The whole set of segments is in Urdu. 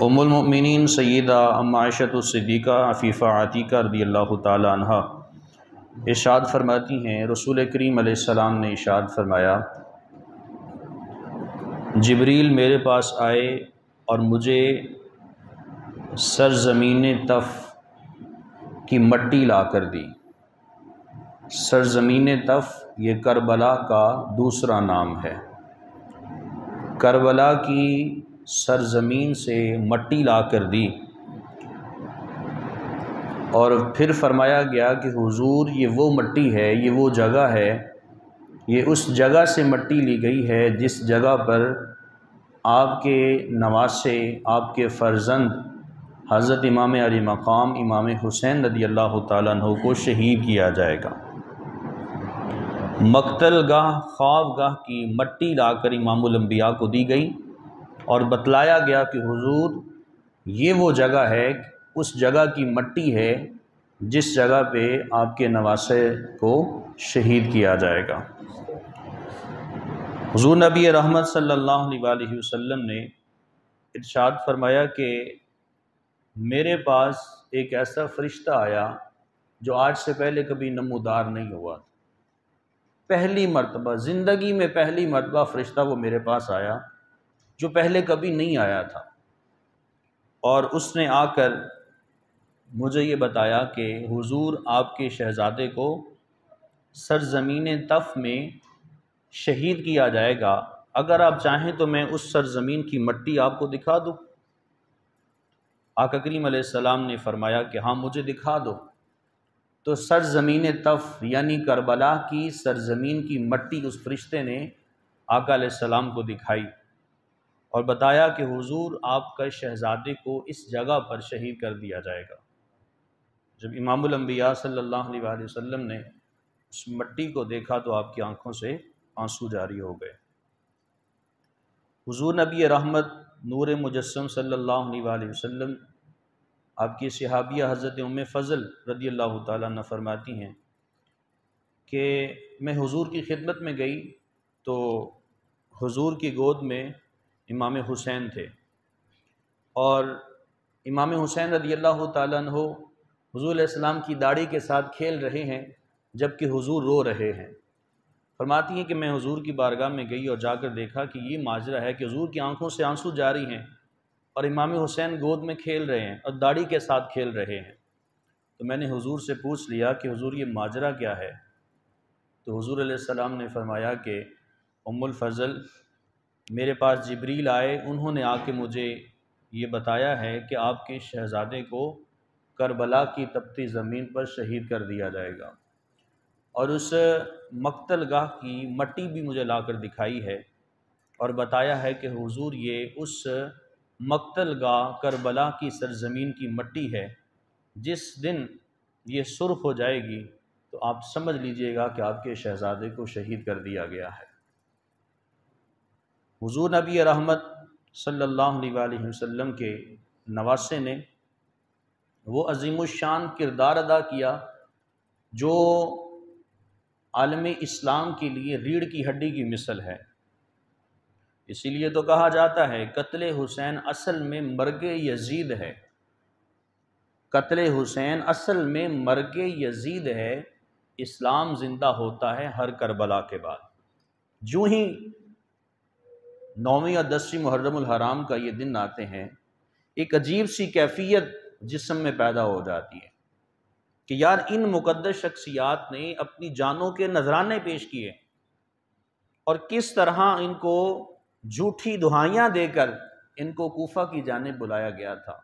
ام المؤمنین سیدہ ام عائشہ الصدیقہ عفیفہ عتیقہ رضی اللہ تعالی عنہا ارشاد فرماتی ہیں، رسول کریم علیہ السلام نے ارشاد فرمایا، جبریل میرے پاس آئے اور مجھے سرزمین طف کی مٹی لا کر دی۔ سرزمین طف یہ کربلا کا دوسرا نام ہے۔ کربلا کی سرزمین سے مٹی لا کر دی اور پھر فرمایا گیا کہ حضور یہ وہ مٹی ہے، یہ وہ جگہ ہے، یہ اس جگہ سے مٹی لی گئی ہے جس جگہ پر آپ کے نواسے، آپ کے فرزند حضرت امام علی مقام امام حسین رضی اللہ تعالیٰ عنہ کو شہید کیا جائے گا۔ مقتل گاہ خواب گاہ کی مٹی لا کر امام الانبیاء کو دی گئی اور بتلایا گیا کہ حضور یہ وہ جگہ ہے، اس جگہ کی مٹی ہے جس جگہ پہ آپ کے نواسے کو شہید کیا جائے گا۔ حضور نبی رحمت صلی اللہ علیہ وسلم نے ارشاد فرمایا کہ میرے پاس ایک ایسا فرشتہ آیا جو آج سے پہلے کبھی نمودار نہیں ہوا تھا۔ پہلی مرتبہ زندگی میں پہلی مرتبہ فرشتہ وہ میرے پاس آیا جو پہلے کبھی نہیں آیا تھا، اور اس نے آ کر مجھے یہ بتایا کہ حضور آپ کے شہزادے کو سرزمین طف میں شہید کیا جائے گا، اگر آپ چاہیں تو میں اس سرزمین کی مٹی آپ کو دکھا دوں۔ آقا کریم علیہ السلام نے فرمایا کہ ہاں مجھے دکھا دو۔ تو سرزمین طف یعنی کربلا کی سرزمین کی مٹی اس فرشتے نے آقا علیہ السلام کو دکھائی اور بتایا کہ حضور آپ کا شہزادے کو اس جگہ پر شہید کر دیا جائے گا۔ جب امام الانبیاء صلی اللہ علیہ وسلم نے اس مٹی کو دیکھا تو آپ کی آنکھوں سے آنسو جاری ہو گئے۔ حضور نبی رحمت نور مجسم صلی اللہ علیہ وسلم آپ کی صحابیہ حضرت ام فضل رضی اللہ تعالیٰ عنہ فرماتی ہیں کہ میں حضور کی خدمت میں گئی تو حضور کی گود میں امام حسین تھے، اور امام حسین رضی اللہ تعالیٰ عنہ حضور علیہ السلام کی داڑھی کے ساتھ کھیل رہے ہیں جبکہ حضور رو رہے ہیں۔ فرماتی ہیں کہ میں حضور کی بارگاہ میں گئی اور جا کر دیکھا کہ یہ ماجرا ہے کہ حضور کی آنکھوں سے آنسو جاری ہیں اور امام حسین گود میں کھیل رہے ہیں اور داڑھی کے ساتھ کھیل رہے ہیں۔ تو میں نے حضور سے پوچھ لیا کہ حضور یہ ماجرا کیا ہے؟ تو حضور علیہ السلام نے فرمایا کہ ام الفضل میرے پاس جبریل آئے، انہوں نے آ کے مجھے یہ بتایا ہے کہ آپ کے شہزادے کو کربلا کی تپتی زمین پر شہید کر دیا جائے گا، اور اس مقتل گاہ کی مٹی بھی مجھے لا کر دکھائی ہے اور بتایا ہے کہ حضور یہ اس مقتل گاہ کربلا کی سرزمین کی مٹی ہے، جس دن یہ سرخ ہو جائے گی تو آپ سمجھ لیجئے گا کہ آپ کے شہزادے کو شہید کر دیا گیا ہے۔ حضور نبی رحمت صلی اللہ علیہ وسلم کے نواسے نے وہ عظیم الشان کردار ادا کیا جو عالم اسلام کے لیے ریڑھ کی ہڈی کی مثل ہے۔ اسی لیے تو کہا جاتا ہے قتل حسین اصل میں مرگ یزید ہے۔ قتل حسین اصل میں مرگ یزید ہے۔ اسلام زندہ ہوتا ہے ہر کربلا کے بعد۔ جو ہی 9ویں اور 10ویں محرم الحرام کا یہ دن آتے ہیں، ایک عجیب سی کیفیت جسم میں پیدا ہو جاتی ہے کہ یار ان مقدس شخصیات نے اپنی جانوں کے نذرانے پیش کیے اور کس طرح ان کو جھوٹی دہائیاں دے کر ان کو کوفہ کی جانب بلایا گیا تھا،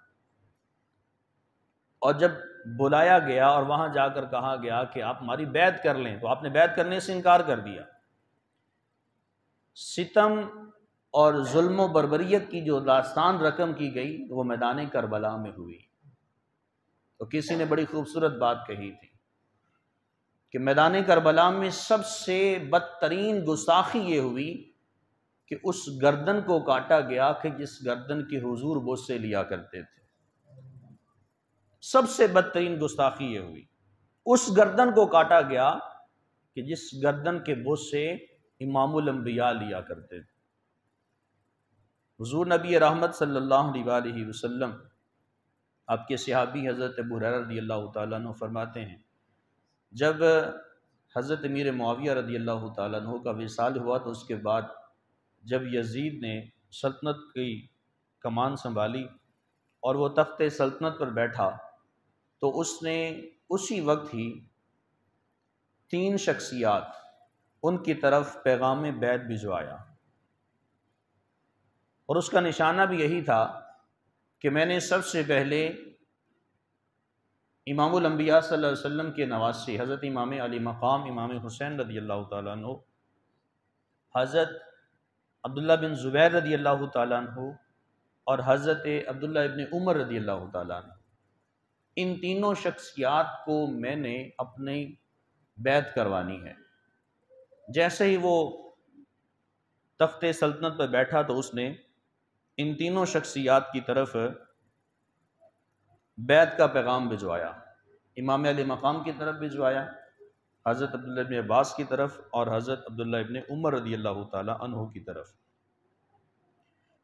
اور جب بلایا گیا اور وہاں جا کر کہا گیا کہ آپ ہماری بیعت کر لیں تو آپ نے بیعت کرنے سے انکار کر دیا۔ ستم اور ظلم و بربریت کی جو داستان رقم کی گئی وہ میدان کربلا میں ہوئی۔ تو کسی نے بڑی خوبصورت بات کہی تھی کہ میدان کربلا میں سب سے بدترین گستاخی یہ ہوئی کہ اس گردن کو کاٹا گیا کہ جس گردن کے حضور بوسے لیا کرتے تھے۔ سب سے بدترین گستاخی یہ ہوئی، اس گردن کو کاٹا گیا کہ جس گردن کے بوسے امام الانبیاء لیا کرتے تھے۔ حضور نبی رحمت صلی اللہ علیہ وسلم آپ کے صحابی حضرت ابو ہریرہ رضی اللہ تعالیٰ عنہ فرماتے ہیں، جب حضرت امیر معاویہ رضی اللہ تعالیٰ عنہ کا وصال ہوا تو اس کے بعد جب یزید نے سلطنت کی کمان سنبھالی اور وہ تخت سلطنت پر بیٹھا تو اس نے اسی وقت ہی 3 شخصیات ان کی طرف پیغام بیعت بھجوایا، اور اس کا نشانہ بھی یہی تھا کہ میں نے سب سے پہلے امام الانبیاء صلی اللہ علیہ وسلم کے نواسی حضرت امام علی مقام امام حسین رضی اللہ تعالیٰ عنہ، حضرت عبداللہ بن زبیر رضی اللہ تعالیٰ عنہ اور حضرت عبداللہ ابن عمر رضی اللہ تعالیٰ عنہ، ان تینوں شخصیات کو میں نے اپنی بیعت کروانی ہے۔ جیسے ہی وہ تخت سلطنت پر بیٹھا تو اس نے ان تینوں شخصیات کی طرف بیعت کا پیغام بھجوایا، امام علی مقام کی طرف بھجوایا، حضرت عبداللہ ابن عباس کی طرف اور حضرت عبداللہ ابن عمر رضی اللہ تعالی عنہ کی طرف۔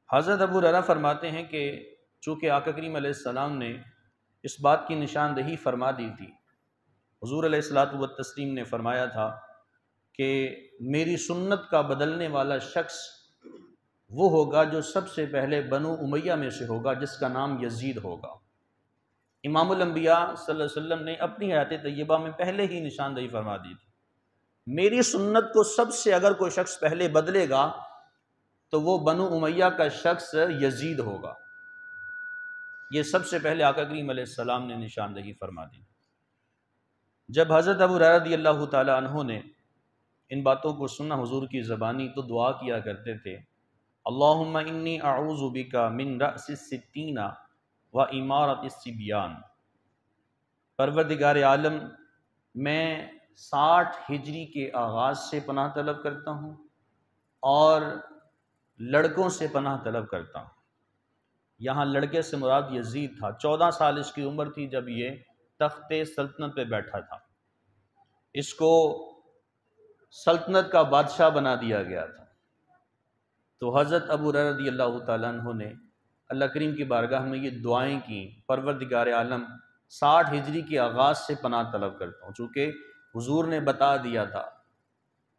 حضرت ابو ہریرہ فرماتے ہیں کہ چونکہ آقا کریم علیہ السلام نے اس بات کی نشاندہی فرما دی تھی، حضور علیہ الصلوۃ والتسلیم نے فرمایا تھا کہ میری سنت کا بدلنے والا شخص وہ ہوگا جو سب سے پہلے بنو امیہ میں سے ہوگا، جس کا نام یزید ہوگا۔ امام الانبیاء صلی اللہ علیہ وسلم نے اپنی حیات طیبہ میں پہلے ہی نشاندہی فرما دی تھی، میری سنت کو سب سے اگر کوئی شخص پہلے بدلے گا تو وہ بنو امیہ کا شخص یزید ہوگا۔ یہ سب سے پہلے آقا کریم علیہ السلام نے نشاندہی فرما دی۔ جب حضرت ابو ہریرہ رضی اللہ تعالی عنہ نے ان باتوں کو سنا حضور کی زبانی تو دعا کیا کرتے تھے، اللہم انی اعوذ بک من رأس الستین و امارت الصبیان، پروردگار عالم میں 60 ہجری کے آغاز سے پناہ طلب کرتا ہوں اور لڑکوں سے پناہ طلب کرتا ہوں۔ یہاں لڑکے سے مراد یزید تھا، 14 سال اس کی عمر تھی جب یہ تخت سلطنت پہ بیٹھا تھا، اس کو سلطنت کا بادشاہ بنا دیا گیا تھا۔ تو حضرت ابو ہریرہ رضی اللہ تعالیٰ عنہ نے اللہ کریم کی بارگاہ میں یہ دعائیں کی، پروردگار عالم 60 ہجری کے آغاز سے پناہ طلب کرتا ہوں، چونکہ حضور نے بتا دیا تھا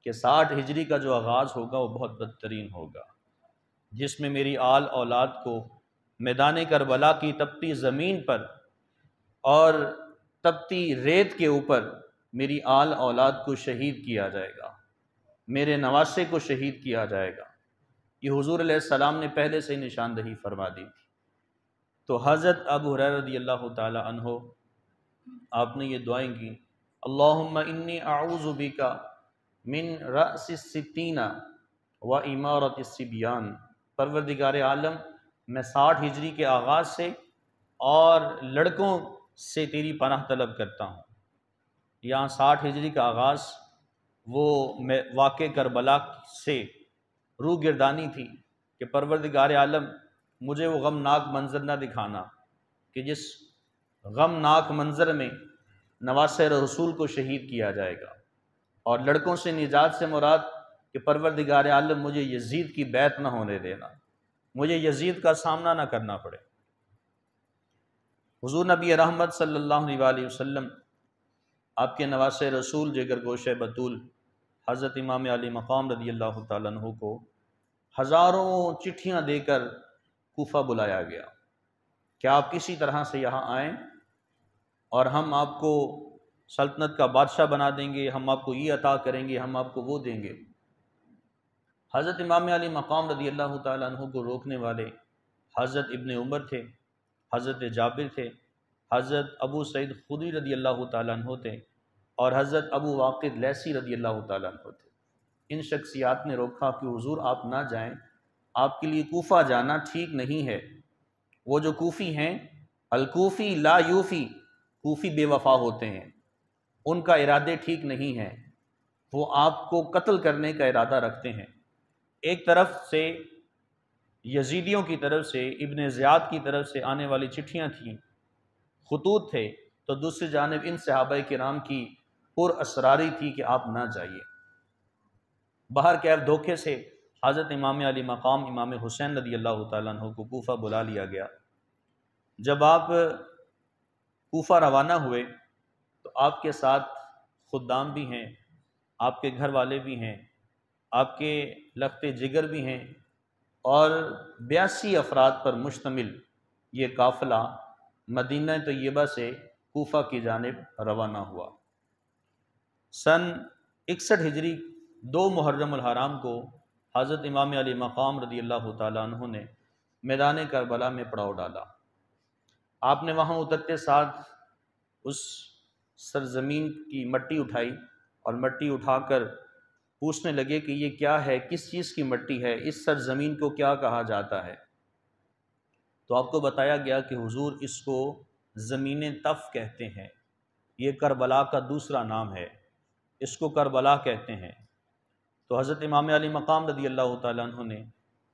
کہ 60 ہجری کا جو آغاز ہوگا وہ بہت بدترین ہوگا، جس میں میری آل اولاد کو میدان کربلا کی تپتی زمین پر اور تپتی ریت کے اوپر میری آل اولاد کو شہید کیا جائے گا، میرے نواسے کو شہید کیا جائے گا۔ یہ حضور علیہ السلام نے پہلے سے نشاندہی فرما دی تھی۔ تو حضرت ابو ہریرہ رضی اللہ تعالی عنہ آپ نے یہ دعائیں کی، اللہم انی اعوذ بک من رأس الستین و امارت الصبیان، پروردگار عالم میں 60 ہجری کے آغاز سے اور لڑکوں سے تیری پناہ طلب کرتا ہوں۔ یہاں 60 ہجری کا آغاز وہ واقع کربلا سے روح گردانی تھی کہ پروردگار عالم مجھے وہ غمناک منظر نہ دکھانا کہ جس غمناک منظر میں نواسے رسول کو شہید کیا جائے گا، اور لڑکوں سے نجات سے مراد کہ پروردگار عالم مجھے یزید کی بیعت نہ ہونے دینا، مجھے یزید کا سامنا نہ کرنا پڑے۔ حضور نبی رحمت صلی اللہ علیہ وسلم آپ کے نواسے رسول جگر گوشہ بطول حضرت امام علی مقام رضی اللہ تعالیٰ عنہ کو ہزاروں چٹھیاں دے کر کوفہ بلایا گیا کہ آپ کسی طرح سے یہاں آئیں اور ہم آپ کو سلطنت کا بادشاہ بنا دیں گے، ہم آپ کو یہ عطا کریں گے، ہم آپ کو وہ دیں گے۔ حضرت امام علی مقام رضی اللہ تعالیٰ عنہ کو روکنے والے حضرت ابن عمر تھے، حضرت جابر تھے، حضرت ابو سعید خدری رضی اللہ تعالیٰ عنہ تھے اور حضرت ابو واقد لیثی رضی اللہ تعالیٰ عنہ تھے۔ ان شخصیات نے روکا کہ حضور آپ نہ جائیں، آپ کے لیے کوفہ جانا ٹھیک نہیں ہے۔ وہ جو کوفی ہیں، الکوفی لا یوفی، کوفی بے وفا ہوتے ہیں، ان کا ارادے ٹھیک نہیں ہیں، وہ آپ کو قتل کرنے کا ارادہ رکھتے ہیں۔ ایک طرف سے یزیدیوں کی طرف سے، ابن زیاد کی طرف سے آنے والی چٹھیاں تھیں، خطوط تھے، تو دوسری جانب ان صحابہ کرام کی پر اسراری تھی کہ آپ نہ جائیے۔ باہر کیف دھوکے سے حضرت امام علی مقام امام حسین رضی اللہ تعالیٰ عنہ کو کوفہ بلا لیا گیا۔ جب آپ کوفہ روانہ ہوئے تو آپ کے ساتھ خدام بھی ہیں، آپ کے گھر والے بھی ہیں، آپ کے لخت جگر بھی ہیں، اور 82 افراد پر مشتمل یہ قافلہ مدینہ طیبہ سے کوفہ کی جانب روانہ ہوا۔ سن 61 ہجری 2 محرم الحرام کو حضرت امام علی مقام رضی اللہ تعالیٰ عنہ نے میدان کربلا میں پڑاؤ ڈالا۔ آپ نے وہاں اترتے ساتھ اس سرزمین کی مٹی اٹھائی اور مٹی اٹھا کر پوچھنے لگے کہ یہ کیا ہے، کس چیز کی مٹی ہے، اس سرزمین کو کیا کہا جاتا ہے؟ تو آپ کو بتایا گیا کہ حضور اس کو زمین تف کہتے ہیں، یہ کربلا کا دوسرا نام ہے، اس کو کربلا کہتے ہیں۔ تو حضرت امام علی مقام رضی اللہ تعالیٰ عنہ نے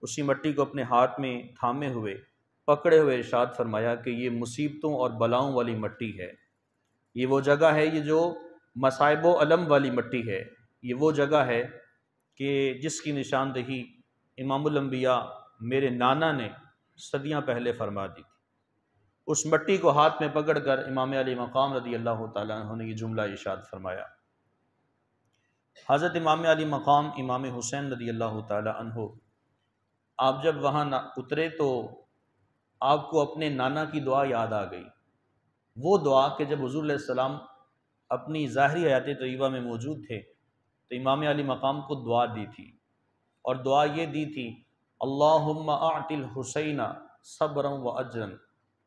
اسی مٹی کو اپنے ہاتھ میں تھامے ہوئے پکڑے ہوئے ارشاد فرمایا کہ یہ مصیبتوں اور بلاؤں والی مٹی ہے، یہ وہ جگہ ہے، یہ جو مصائب و علم والی مٹی ہے، یہ وہ جگہ ہے کہ جس کی نشاندہی امام الانبیاء میرے نانا نے صدیاں پہلے فرما دی تھی۔ اس مٹی کو ہاتھ میں پکڑ کر امام علی مقام رضی اللہ تعالیٰ عنہ نے یہ جملہ ارشاد فرمایا۔ حضرت امام علی مقام امام حسین رضی اللہ تعالیٰ عنہ آپ جب وہاں اترے تو آپ کو اپنے نانا کی دعا یاد آ گئی، وہ دعا کہ جب حضور علیہ السلام اپنی ظاہری حیات طیبہ میں موجود تھے تو امام علی مقام کو دعا دی تھی، اور دعا یہ دی تھی اللہم اعط الحسین صبرا و اجرا،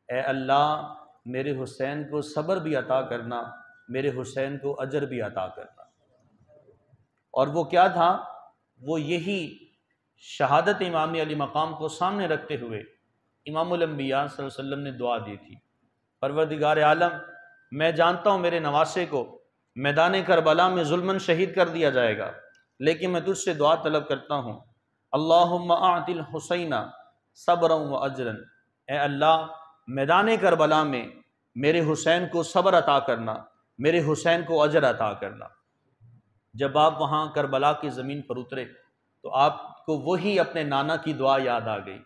اے اللہ میرے حسین کو صبر بھی عطا کرنا، میرے حسین کو اجر بھی عطا کرنا۔ اور وہ کیا تھا؟ وہ یہی شہادت امام علی مقام کو سامنے رکھتے ہوئے امام الانبیاء صلی اللہ علیہ وسلم نے دعا دی تھی، پروردگار عالم میں جانتا ہوں میرے نواسے کو میدان کربلا میں ظلماً شہید کر دیا جائے گا، لیکن میں تجھ سے دعا طلب کرتا ہوں اللہم اعط الحسین صبرا و اجرا، اے اللہ میدان کربلا میں میرے حسین کو صبر عطا کرنا، میرے حسین کو اجر عطا کرنا۔ جب آپ وہاں کربلا کی زمین پر اترے تو آپ کو وہی اپنے نانا کی دعا یاد آ گئی،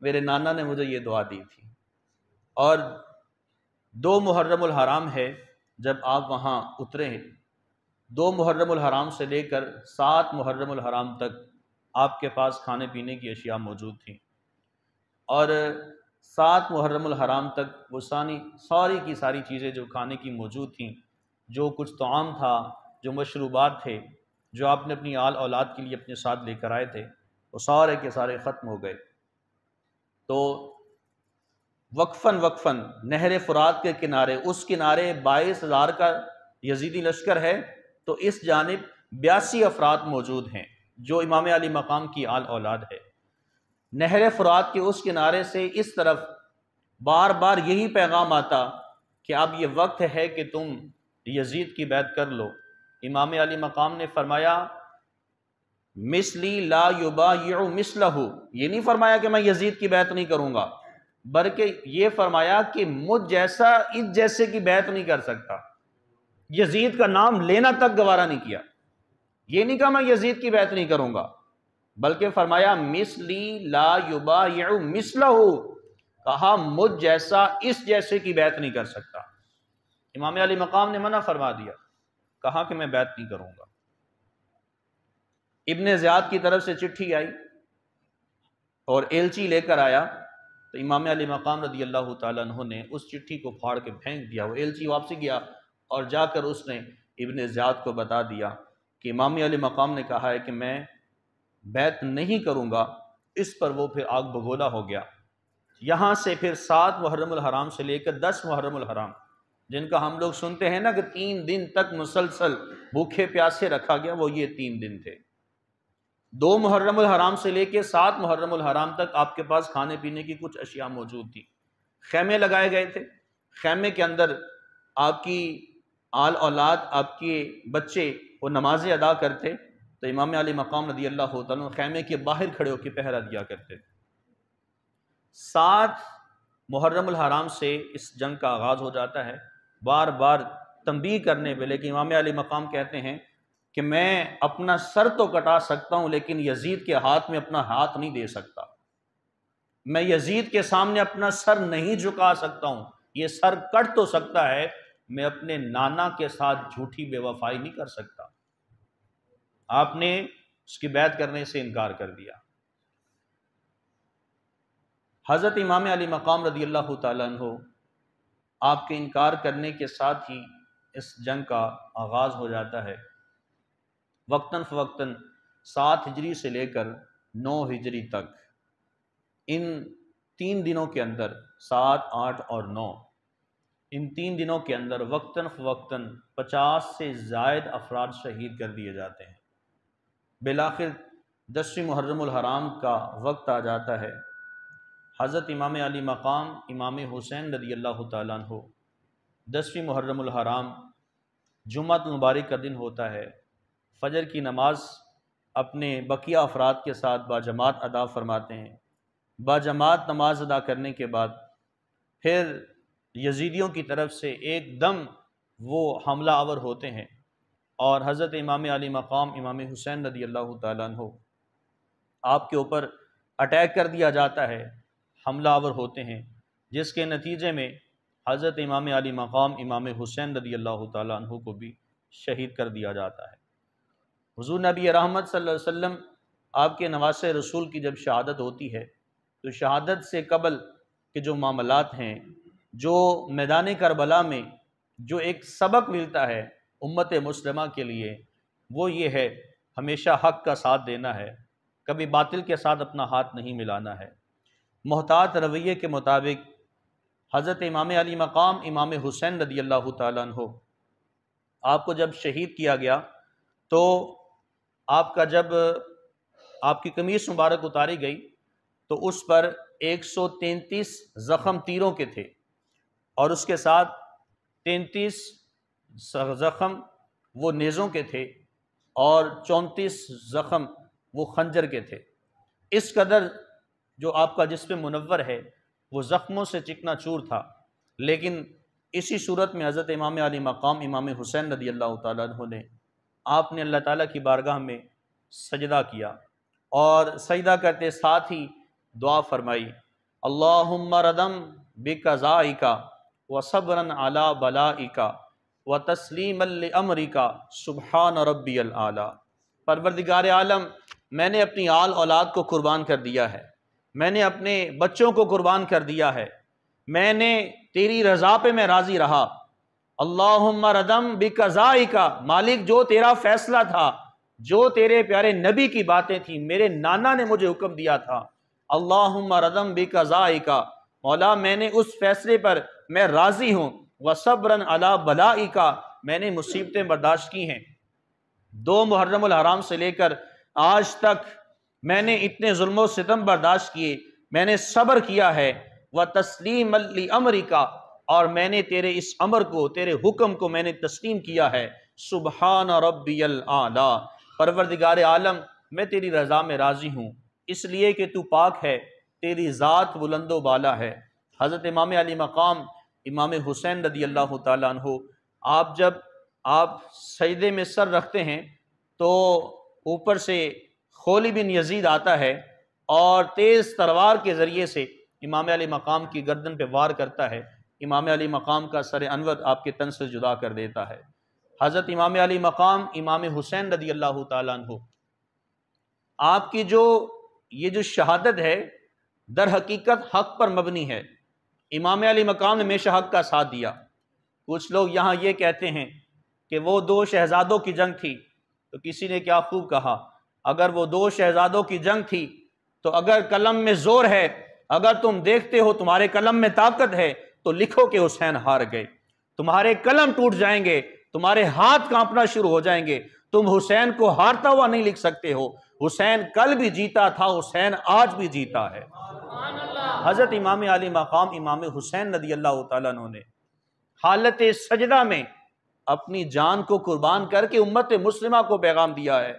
میرے نانا نے مجھے یہ دعا دی تھی۔ اور 2 محرم الحرام ہے جب آپ وہاں اترے، 2 محرم الحرام سے لے کر 7 محرم الحرام تک آپ کے پاس کھانے پینے کی اشیاء موجود تھیں، اور 7 محرم الحرام تک وہ ساری کی ساری چیزیں جو کھانے کی موجود تھیں، جو کچھ طعام تھا، جو مشروبات تھے، جو آپ نے اپنی آل اولاد کے لیے اپنے ساتھ لے کر آئے تھے، وہ سارے کے سارے ختم ہو گئے۔ تو وقفاً نہر فرات کے کنارے، اس کنارے 22,000 کا یزیدی لشکر ہے، تو اس جانب 82 افراد موجود ہیں جو امام علی مقام کی آل اولاد ہے۔ نہر فرات کے اس کنارے سے اس طرف بار بار یہی پیغام آتا کہ اب یہ وقت ہے کہ تم یزید کی بیعت کر لو۔ امام علی مقام نے فرمایا مثلی لا یبایع مثلہ، یہ نہیں فرمایا کہ میں یزید کی بیعت نہیں کروں گا، بلکہ یہ فرمایا کہ مجھ جیسا اس جیسے کی بیعت نہیں کر سکتا۔ یزید کا نام لینا تک گوارا نہیں کیا، یہ نہیں کہا میں یزید کی بیعت نہیں کروں گا، بلکہ فرمایا مثلی لا یبایع مثلہ، کہا مجھ جیسا اس جیسے کی بیعت نہیں کر سکتا۔ امام علی مقام نے منع فرما دیا، کہا کہ میں بیعت نہیں کروں گا۔ ابن زیاد کی طرف سے چٹھی آئی اور ایلچی لے کر آیا، تو امام علی مقام رضی اللہ تعالیٰ عنہ نے اس چٹھی کو پھاڑ کے پھینک دیا۔ وہ ایلچی واپسی گیا اور جا کر اس نے ابن زیاد کو بتا دیا کہ امام علی مقام نے کہا ہے کہ میں بیعت نہیں کروں گا۔ اس پر وہ پھر آگ بگولا ہو گیا۔ یہاں سے پھر 7 محرم الحرام سے لے کر 10 محرم الحرام، جن کا ہم لوگ سنتے ہیں نا کہ 3 دن تک مسلسل بھوکے پیاسے رکھا گیا، وہ یہ 3 دن تھے۔ 2 محرم الحرام سے لے کے 7 محرم الحرام تک آپ کے پاس کھانے پینے کی کچھ اشیاء موجود تھی۔ خیمے لگائے گئے تھے، خیمے کے اندر آپ کی آل اولاد، آپ کے بچے وہ نمازیں ادا کرتے، تو امام علی مقام رضی اللہ تعالیٰ خیمے کے باہر کھڑے ہو کے پہرا دیا کرتے۔ 7 محرم الحرام سے اس جنگ کا آغاز ہو جاتا ہے، بار بار تنبیہ کرنے پہ، لیکن امام علی مقام کہتے ہیں کہ میں اپنا سر تو کٹا سکتا ہوں لیکن یزید کے ہاتھ میں اپنا ہاتھ نہیں دے سکتا، میں یزید کے سامنے اپنا سر نہیں جھکا سکتا ہوں، یہ سر کٹ تو سکتا ہے، میں اپنے نانا کے ساتھ جھوٹی بے وفائی نہیں کر سکتا۔ آپ نے اس کی بیعت کرنے سے انکار کر دیا۔ حضرت امام علی مقام رضی اللہ تعالیٰ عنہ آپ کے انکار کرنے کے ساتھ ہی اس جنگ کا آغاز ہو جاتا ہے۔ وقتاً فوقتاً 7 ہجری سے لے کر 9 ہجری تک، ان 3 دنوں کے اندر 7، 8 اور 9، ان 3 دنوں کے اندر وقتاً فوقتاً 50 سے زائد افراد شہید کر دیے جاتے ہیں۔ بالآخر 10ویں محرم الحرام کا وقت آ جاتا ہے۔ حضرت امام علی مقام امام حسین رضی اللہ تعالیٰ عنہ 10ویں محرم الحرام جمعہ المبارک کا دن ہوتا ہے، فجر کی نماز اپنے بقیہ افراد کے ساتھ باجماعت ادا فرماتے ہیں۔ باجماعت نماز ادا کرنے کے بعد پھر یزیدیوں کی طرف سے ایک دم وہ حملہ آور ہوتے ہیں اور حضرت امام علی مقام امام حسین رضی اللہ تعالیٰ عنہ آپ کے اوپر اٹیک کر دیا جاتا ہے، حملہ آور ہوتے ہیں، جس کے نتیجے میں حضرت امام علی مقام امام حسین رضی اللہ تعالیٰ عنہ کو بھی شہید کر دیا جاتا ہے۔ حضور نبی رحمت صلی اللہ علیہ وسلم آپ کے نواسے رسول کی جب شہادت ہوتی ہے تو شہادت سے قبل کے جو معاملات ہیں، جو میدان کربلا میں جو ایک سبق ملتا ہے امت مسلمہ کے لیے، وہ یہ ہے ہمیشہ حق کا ساتھ دینا ہے، کبھی باطل کے ساتھ اپنا ہاتھ نہیں ملانا ہے۔ محتاط رویے کے مطابق حضرت امام علی مقام امام حسین رضی اللہ تعالیٰ عنہ آپ کو جب شہید کیا گیا تو آپ کا جب آپ کی قمیص مبارک اتاری گئی تو اس پر 133 زخم تیروں کے تھے اور اس کے ساتھ 33 زخم وہ نیزوں کے تھے اور 34 زخم وہ خنجر کے تھے۔ اس قدر جو آپ کا جسم منور ہے وہ زخموں سے چکنا چور تھا، لیکن اسی صورت میں حضرت امام علی مقام امام حسین رضی اللہ تعالیٰ عنہ نے آپ نے اللہ تعالیٰ کی بارگاہ میں سجدہ کیا اور سجدہ کرتے ساتھ ہی دعا فرمائی، اللہم ردم بقضائک وصبرا علی بلائک وتسلیما لامرک سبحان ربی الاعلی۔ پروردگار عالم، میں نے اپنی آل اولاد کو قربان کر دیا ہے، میں نے اپنے بچوں کو قربان کر دیا ہے، میں نے تیری رضا پہ میں راضی رہا۔ اللہم ردم بقضائک، مالک جو تیرا فیصلہ تھا، جو تیرے پیارے نبی کی باتیں تھیں، میرے نانا نے مجھے حکم دیا تھا، اللہم ردم بقضائک، مولا میں نے اس فیصلے پر میں راضی ہوں، وصبرا علی بلائک، میں نے مصیبتیں برداشت کی ہیں۔ 2 محرم الحرام سے لے کر آج تک میں نے اتنے ظلم و ستم برداشت کیے، میں نے صبر کیا ہے، وتسلیما لامرک، اور میں نے تیرے اس امر کو، تیرے حکم کو میں نے تسلیم کیا ہے، سبحان ربی الاعلی، پروردگار عالم میں تیری رضا میں راضی ہوں، اس لیے کہ تو پاک ہے، تیری ذات بلند و بالا ہے۔ حضرت امام علی مقام امام حسین رضی اللہ تعالیٰ عنہ جب آپ سجدے میں سر رکھتے ہیں تو اوپر سے خولی بن یزید آتا ہے اور تیز تلوار کے ذریعے سے امام علی مقام کی گردن پہ وار کرتا ہے، امام علی مقام کا سر انور آپ کے تن سے جدا کر دیتا ہے۔ حضرت امام علی مقام امام حسین رضی اللہ تعالیٰ عنہ آپ کی یہ جو شہادت ہے در حقیقت حق پر مبنی ہے۔ امام علی مقام نے ہمیشہ حق کا ساتھ دیا۔ کچھ لوگ یہاں یہ کہتے ہیں کہ وہ 2 شہزادوں کی جنگ تھی، تو کسی نے کیا خوب کہا، اگر وہ 2 شہزادوں کی جنگ تھی تو اگر قلم میں زور ہے، اگر تم دیکھتے ہو تمہارے قلم میں طاقت ہے تو لکھو کہ حسین ہار گئے، تمہارے قلم ٹوٹ جائیں گے، تمہارے ہاتھ کانپنا شروع ہو جائیں گے، تم حسین کو ہارتا ہوا نہیں لکھ سکتے ہو، حسین کل بھی جیتا تھا، حسین آج بھی جیتا ہے۔ حضرت امام علی مقام امام حسین رضی اللہ تعالیٰ عنہ نے حالت سجدہ میں اپنی جان کو قربان کر کے امت مسلمہ کو پیغام دیا ہے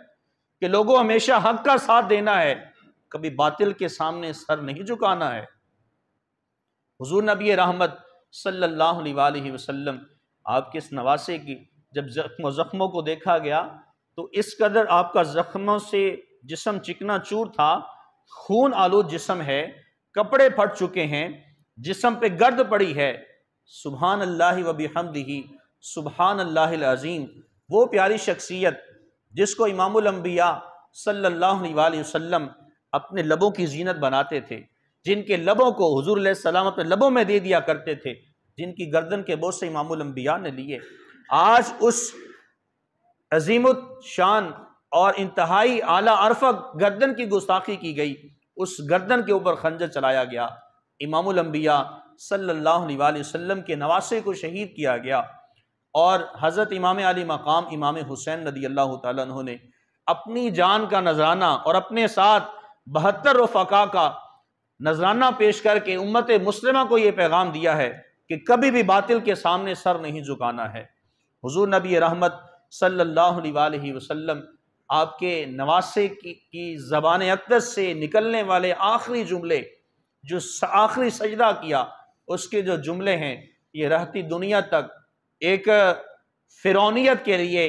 کہ لوگوں ہمیشہ حق کا ساتھ دینا ہے، کبھی باطل کے سامنے سر نہیں جھکانا ہے۔ حضور نبی رحمت صلی اللہ علیہ وآلہ وسلم آپ کے اس نواسے کی جب زخموں کو دیکھا گیا تو اس قدر آپ کا زخموں سے جسم چکنا چور تھا، خون آلود جسم ہے، کپڑے پھٹ چکے ہیں، جسم پہ گرد پڑی ہے۔ سبحان اللہ و بحمدہ، سبحان اللہ العظیم، وہ پیاری شخصیت جس کو امام الانبیاء صلی اللہ علیہ وآلہ وسلم اپنے لبوں کی زینت بناتے تھے، جن کے لبوں کو حضور علیہ السلام اپنے لبوں میں دے دیا کرتے تھے، جن کی گردن کے بوسے امام الانبیاء نے لیے، آج اس عظیم الشان اور انتہائی اعلیٰ عرفہ گردن کی گستاخی کی گئی، اس گردن کے اوپر خنجر چلایا گیا، امام الانبیاء صلی اللہ علیہ وآلہ وسلم کے نواسے کو شہید کیا گیا، اور حضرت امام علی مقام امام حسین رضی اللہ تعالیٰ عنہ نے اپنی جان کا نذرانہ اور اپنے ساتھ 72 رفقا کا نذرانہ پیش کر کے امت مسلمہ کو یہ پیغام دیا ہے کہ کبھی بھی باطل کے سامنے سر نہیں جھکانا ہے۔ حضور نبی رحمت صلی اللہ علیہ وآلہ وسلم آپ کے نواسے کی زبان اقدس سے نکلنے والے آخری جملے، جو آخری سجدہ کیا، اس کے جو جملے ہیں، یہ رہتی دنیا تک ایک فرعونیت کے لیے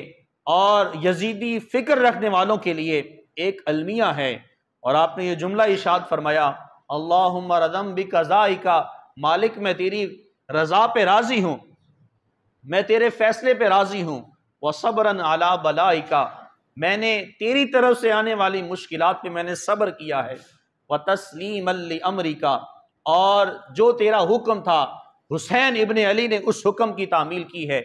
اور یزیدی فکر رکھنے والوں کے لیے ایک المیہ ہے، اور آپ نے یہ جملہ ارشاد فرمایا، اللہم رضم بقضائک، مالک میں تیری رضا پہ راضی ہوں، میں تیرے فیصلے پہ راضی ہوں، وصبرن علی بلائک، میں نے تیری طرف سے آنے والی مشکلات پہ میں نے صبر کیا ہے، وتسلیما لامرک، اور جو تیرا حکم تھا حسین ابن علی نے اس حکم کی تعمیل کی ہے،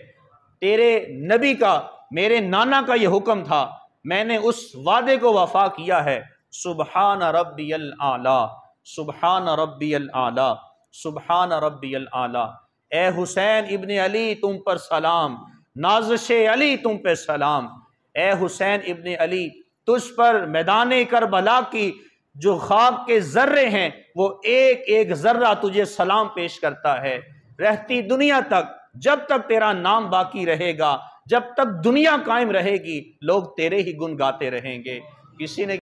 تیرے نبی کا، میرے نانا کا یہ حکم تھا، میں نے اس وعدے کو وفا کیا ہے۔ سبحان ربی الاعلی، سبحان ربی الاعلی، سبحان ربی الاعلی۔ اے حسین ابن علی تم پر سلام، نازش علی تم پہ سلام۔ اے حسین ابن علی تجھ پر میدان کربلا کی جو خاک کے ذرے ہیں، وہ ایک ایک ذرہ تجھے سلام پیش کرتا ہے۔ رہتی دنیا تک، جب تک تیرا نام باقی رہے گا، جب تک دنیا قائم رہے گی، لوگ تیرے ہی گن گاتے رہیں گے۔ کسی نے